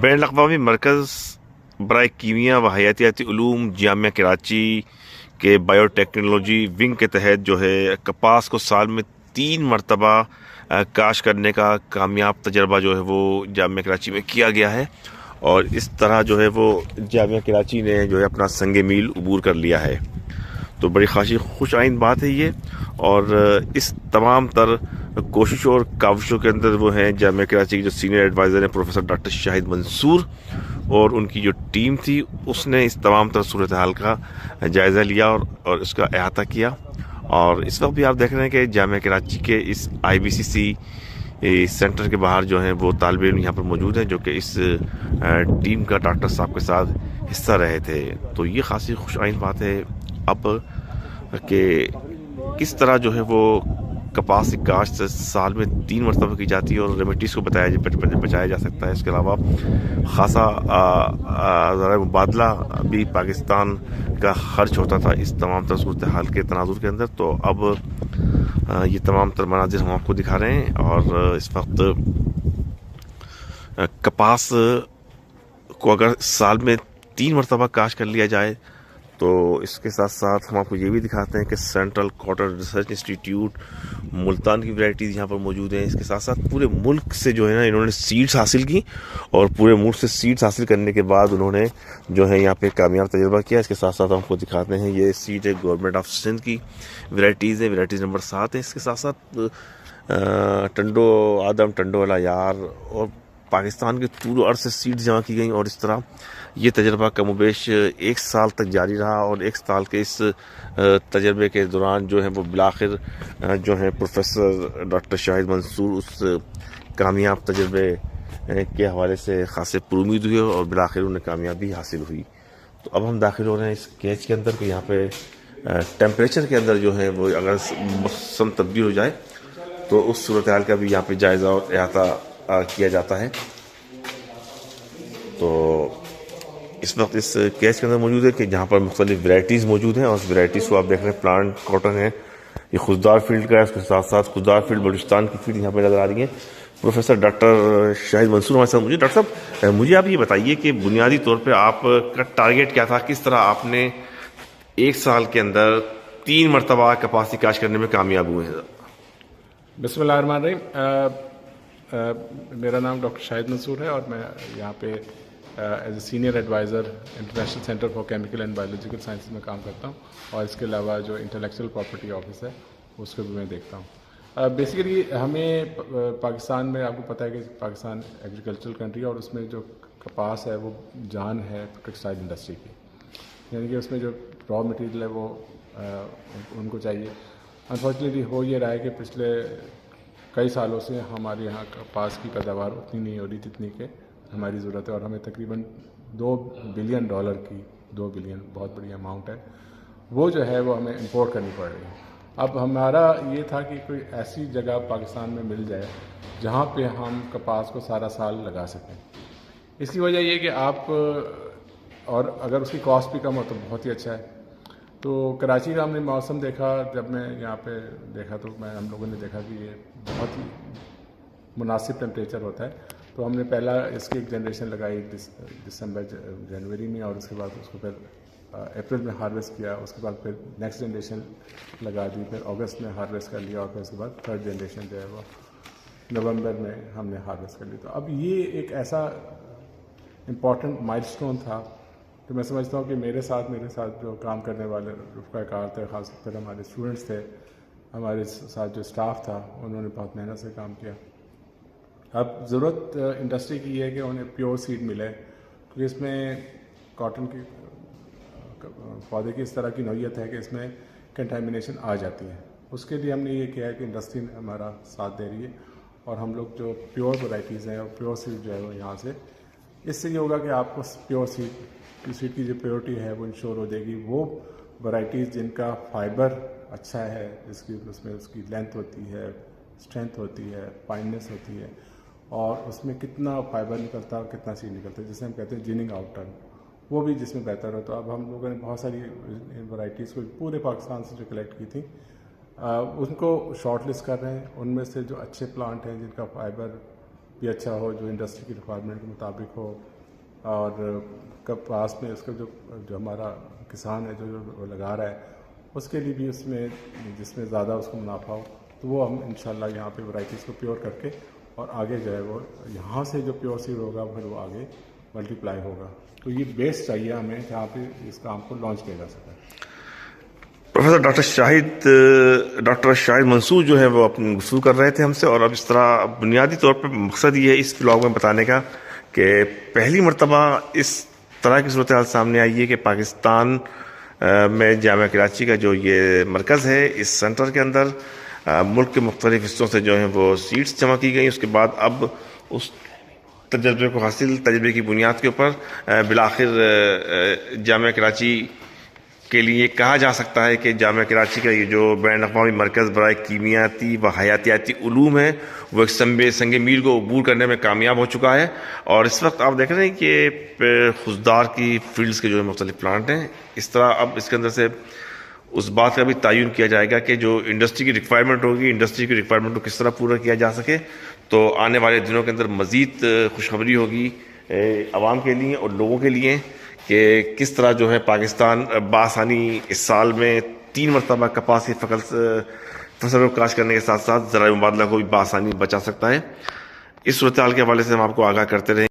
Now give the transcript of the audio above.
بین الاقوامی مرکز برائے کیمیا و حیاتیاتی علوم جامعہ کراچی کے بائیو ٹیکنالوجی ونگ کے تحت جو ہے کپاس کو سال میں 3 مرتبہ کاشت کرنے کا کامیاب تجربہ جو ہے وہ جامعہ کراچی میں کیا گیا ہے، اور اس طرح جو ہے وہ جامعہ کراچی نے جو ہے اپنا سنگ میل عبور کر لیا ہے۔ تو بڑی خاصی خوش آئند بات ہے یہ، اور اس تمام تر کوششوں اور کاوشوں کے اندر وہ ہیں جامعہ کراچی کے جو سینئر ایڈوائزر ہیں پروفیسر ڈاکٹر شاہد منصور، اور ان کی جو ٹیم تھی اس نے اس تمام تر صورتحال کا جائزہ لیا اور اس کا احاطہ کیا۔ اور اس وقت بھی آپ دیکھ رہے ہیں کہ جامعہ کراچی کے اس IBCC سینٹر کے باہر جو ہیں وہ طالب علم یہاں پر موجود ہیں جو کہ اس ٹیم کا ڈاکٹر صاحب کے ساتھ حصہ رہے تھے۔ تو یہ خاصی خوش آئند بات ہے اب کہ کس طرح جو ہے وہ کپاس کی کاشت سال میں 3 مرتبہ کی جاتی ہے اور ریمیڈیز کو بچایا جا سکتا ہے۔ اس کے علاوہ خاصا ذرائع مبادلہ بھی پاکستان کا خرچ ہوتا تھا اس تمام تر صورتحال کے تناظر کے اندر۔ تو اب یہ تمام تر مناظر ہم آپ کو دکھا رہے ہیں، اور اس وقت کپاس کو اگر سال میں 3 مرتبہ کاشت کر لیا جائے تو اس کے ساتھ ساتھ ہم آپ کو یہ بھی دکھاتے ہیں کہ central cotton research institute Multan کی ورائٹیز یہاں پر موجود ہیں۔ اس کے ساتھ ساتھ پورے ملک سے جو ہے نا انہوں نے سیڈز حاصل کی، اور پورے ملک سے سیڈز حاصل کرنے کے بعد انہوں نے جو ہے یہاں پہ کامیاب تجربہ کیا۔ اس کے ساتھ ساتھ ہم کو دکھاتے ہیں یہ سیڈ ہے گورنمنٹ آف سندھ کی ورائٹیز ہے، ورائٹیز نمبر 7 ہے۔ اس کے ساتھ ساتھ ٹنڈو آدم، ٹنڈو والا یار اور پاکستان کے طول و عرض سے سیڈز جمع کی گئیں، اور اس طرح یہ تجربہ کم و بیش 1 سال تک جاری رہا، اور 1 سال کے اس تجربے کے دوران جو ہے وہ بالآخر جو ہے پروفیسر ڈاکٹر شاہد منصور اس کامیاب تجربے کے حوالے سے خاصے پر امید ہوئے، اور بالآخر انہیں کامیابی حاصل ہوئی۔ تو اب ہم داخل ہو رہے ہیں اس کیچ کے اندر کہ یہاں پہ ٹیمپریچر کے اندر جو ہے وہ اگر موسم تبدیل ہو جائے تو اس صورتحال کا بھی یہاں پہ جائزہ اور احاطہ کیا جاتا ہے۔ تو اس وقت اس کیچ کے اندر موجود ہے کہ جہاں پر مختلف ورائٹیز موجود ہیں، اور اس ورائٹیز کو آپ دیکھ رہے ہیں پلانٹ کاٹن ہے، یہ خوشدار فیلڈ کا ہے، اس کے ساتھ ساتھ خوشدار فیلڈ بلوچستان کی فیلڈ یہاں پہ نظر آ رہی ہے۔ پروفیسر ڈاکٹر شاہد منصور ہمارے ساتھ موجود۔ ڈاکٹر صاحب مجھے آپ یہ بتائیے کہ بنیادی طور پہ آپ کا ٹارگیٹ کیا تھا، کس طرح آپ نے 1 سال کے اندر 3 مرتبہ کپاس کی کاشت کرنے میں کامیاب ہوئے ہیں؟ بسم اللہ الرحمن الرحیم۔ میرا نام ڈاکٹر شاہد منصور ہے، اور میں یہاں پہ as a senior advisor international centre for chemical and biological sciences میں کام کرتا ہوں، اور اس کے علاوہ جو انٹلیکچوئل پراپرٹی آفس ہے اس کو بھی میں دیکھتا ہوں۔ بیسیکلی ہمیں پاکستان میں، آپ کو پتہ ہے کہ پاکستان ایگریکلچرل کنٹری ہے، اور اس میں جو کپاس ہے وہ جان ہے ٹیکسٹائل انڈسٹری کی، یعنی کہ اس میں جو را مٹیریل ہے وہ ان کو چاہیے۔ انفارچونیٹلی ہو یہ رہا ہے کہ پچھلے کئی سالوں سے ہمارے یہاں کپاس کی پیداوار اتنی نہیں ہو رہی جتنی کہ ہماری ضرورت ہے، اور ہمیں تقریباً $2 بلین کی 2 بلین بہت بڑی اماؤنٹ ہے، وہ جو ہے وہ ہمیں امپورٹ کرنی پڑ رہی ہے۔ اب ہمارا یہ تھا کہ کوئی ایسی جگہ پاکستان میں مل جائے جہاں پہ ہم کپاس کو سارا سال لگا سکیں۔ اس کی وجہ یہ کہ آپ، اور اگر اس کی کاسٹ بھی کم ہو تو بہت ہی اچھا ہے۔ تو کراچی کا ہم نے موسم دیکھا، جب میں یہاں پہ دیکھا تو ہم لوگوں نے دیکھا کہ یہ بہت ہی مناسب ٹیمپریچر ہوتا ہے۔ تو ہم نے پہلا اس کی ایک جنریشن لگائی دسمبر جنوری میں، اور اس کے بعد اس کو پھر اپریل میں ہارویسٹ کیا، اس کے بعد پھر نیکسٹ جنریشن لگا دی، پھر اگست میں ہارویسٹ کر لیا، اور پھر اس کے بعد 3rd جنریشن جو ہے وہ نومبر میں ہم نے ہارویسٹ کر لی۔ تو اب یہ ایک ایسا امپورٹنٹ مائل سٹون تھا تو میں سمجھتا ہوں کہ میرے ساتھ جو کام کرنے والے رفقا کار تھے، خاص طور پر ہمارے اسٹوڈنٹس تھے، ہمارے ساتھ جو اسٹاف تھا، انہوں نے بہت محنت سے کام کیا۔ اب ضرورت انڈسٹری کی یہ ہے کہ انہیں پیور سیڈ ملے، کیونکہ اس میں کاٹن کی پودے کی اس طرح کی نوعیت ہے کہ اس میں کنٹامینیشن آ جاتی ہے۔ اس کے لیے ہم نے یہ کیا ہے کہ انڈسٹری ہمارا ساتھ دے رہی ہے، اور ہم لوگ جو پیور ورائٹیز ہیں اور پیور سیڈ جو ہے وہ یہاں سے، اس سے یہ ہوگا کہ آپ کو پیور سیڈ کی جو پیورٹی ہے وہ انشور ہو جائے گی۔ وہ ورائٹیز جن کا فائبر اچھا ہے، اس میں اس کی لینتھ ہوتی ہے، اسٹرینتھ ہوتی ہے، فائننس ہوتی ہے، اور اس میں کتنا فائبر نکلتا ہے اور کتنا سیڈ نکلتا ہے، جسے ہم کہتے ہیں جیننگ آؤٹ ٹرن، وہ بھی جس میں بہتر ہو۔ تو اب ہم لوگوں نے بہت ساری ورائٹیز کو پورے پاکستان سے جو کلیکٹ کی تھی، ان کو شارٹ لسٹ کر رہے ہیں۔ ان میں سے جو اچھے پلانٹ ہیں، جن کا فائبر بھی اچھا ہو جو انڈسٹری کی ریکوائرمنٹ کے مطابق ہو، اور کپاس میں اس کا جو ہمارا کسان ہے جو لگا رہا ہے اس کے لیے بھی اس میں جس میں زیادہ اس کو منافع ہو، تو وہ ہم انشاءاللہ یہاں پہ ورائٹیز کو پیور کر کے اور آگے جو ہے وہ یہاں سے جو پیور سیڈ ہوگا پھر وہ آگے ملٹی پلائی ہوگا. تو یہ بیس چاہیے ہمیں جہاں پہ اس کام کو لانچ کیا جا سکے. پروفیسر ڈاکٹر شاہد منصور جو ہے وہ اپنی گفتگو کر رہے تھے ہم سے، اور اب اس طرح بنیادی طور پر مقصد یہ ہے اس ولاگ میں بتانے کا کہ پہلی مرتبہ اس طرح کی صورتحال سامنے آئی ہے کہ پاکستان میں جامعہ کراچی کا جو یہ مرکز ہے، اس سینٹر کے اندر ملک کے مختلف حصوں سے جو ہیں وہ سیٹس جمع کی گئیں. اس کے بعد اب اس تجربے کی بنیاد کے اوپر بالآخر جامعہ کراچی کے لیے کہا جا سکتا ہے کہ جامعہ کراچی کا یہ جو بین الاقوامی مرکز برائے کیمیاتی و حیاتیاتی علوم ہے وہ ایک سنگ میل کو عبور کرنے میں کامیاب ہو چکا ہے. اور اس وقت آپ دیکھ رہے ہیں کہ خضدار کی فیلڈز کے جو مختلف پلانٹ ہیں، اس طرح اب اس کے اندر سے اس بات کا بھی تعین کیا جائے گا کہ جو انڈسٹری کی ریکوائرمنٹ ہوگی، انڈسٹری کی ریکوائرمنٹ کو کس طرح پورا کیا جا سکے. تو آنے والے دنوں کے اندر مزید خوشخبری ہوگی عوام کے لیے اور لوگوں کے لیے کہ کس طرح جو ہے پاکستان بآسانی اس سال میں 3 مرتبہ کپاس کی فصل کو کاشت کرنے کے ساتھ ساتھ ذرائع مبادلہ کو بھی بآسانی بچا سکتا ہے. اس صورتحال کے حوالے سے ہم آپ کو آگاہ کرتے رہیں